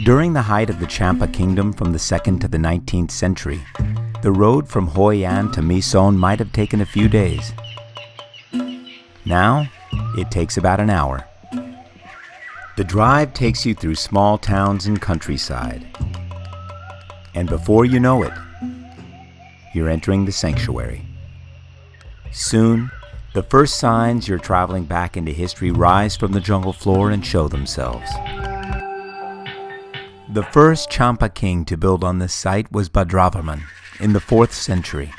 During the height of the Champa Kingdom from the 2nd to the 19th century, the road from Hoi An to My Son might have taken a few days. Now, it takes about an hour. The drive takes you through small towns and countryside. And before you know it, you're entering the sanctuary. Soon, the first signs you're traveling back into history rise from the jungle floor and show themselves. The first Champa king to build on this site was Badravarman in the 4th century.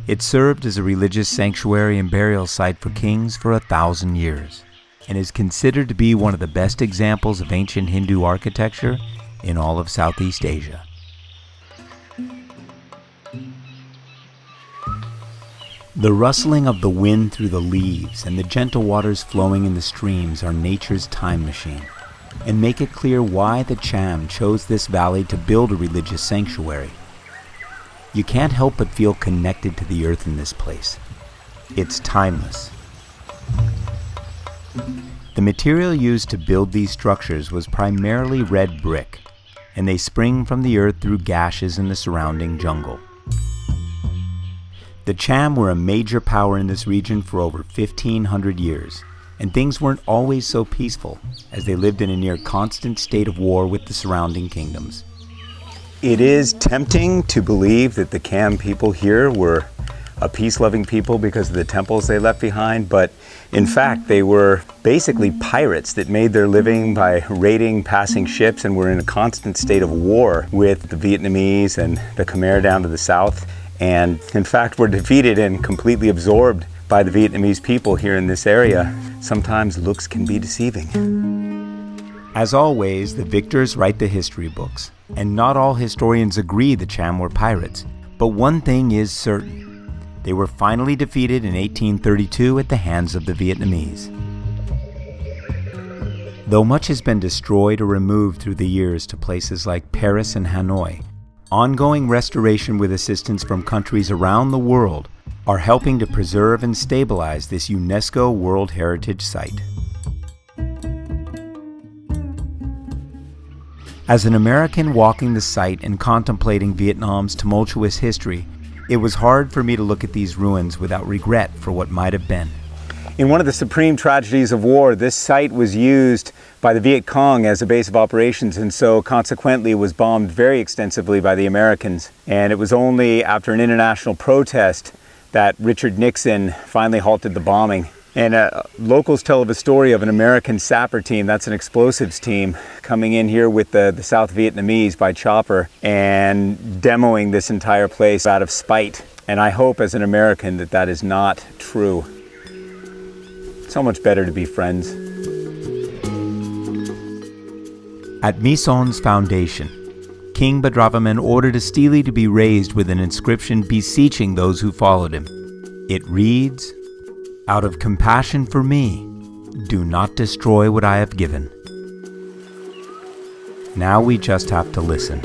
It served as a religious sanctuary and burial site for kings for 1,000 years, and is considered to be one of the best examples of ancient Hindu architecture in all of Southeast Asia. The rustling of the wind through the leaves and the gentle waters flowing in the streams are nature's time machine, and make it clear why the Cham chose this valley to build a religious sanctuary. You can't help but feel connected to the earth in this place. It's timeless. The material used to build these structures was primarily red brick, and they spring from the earth through gashes in the surrounding jungle. The Cham were a major power in this region for over 1,500 years, and things weren't always so peaceful, as they lived in a near constant state of war with the surrounding kingdoms. It is tempting to believe that the Cham people here were a peace-loving people because of the temples they left behind, but in fact they were basically pirates that made their living by raiding passing ships and were in a constant state of war with the Vietnamese and the Khmer down to the south, and in fact were defeated and completely absorbed by the Vietnamese people here in this area. Sometimes looks can be deceiving. As always, the victors write the history books, and not all historians agree the Cham were pirates, but one thing is certain. They were finally defeated in 1832 at the hands of the Vietnamese. Though much has been destroyed or removed through the years to places like Paris and Hanoi, ongoing restoration with assistance from countries around the world are helping to preserve and stabilize this UNESCO World Heritage Site. As an American walking the site and contemplating Vietnam's tumultuous history, it was hard for me to look at these ruins without regret for what might have been. In one of the supreme tragedies of war, this site was used by the Viet Cong as a base of operations, and so consequently it was bombed very extensively by the Americans. And it was only after an international protest that Richard Nixon finally halted the bombing. And locals tell of a story of an American sapper team, that's an explosives team, coming in here with the South Vietnamese by chopper and demoing this entire place out of spite. And I hope as an American that that is not true. So much better to be friends. At My Son's foundation, King Badravarman ordered a stele to be raised with an inscription beseeching those who followed him. It reads, "Out of compassion for me, do not destroy what I have given." Now we just have to listen.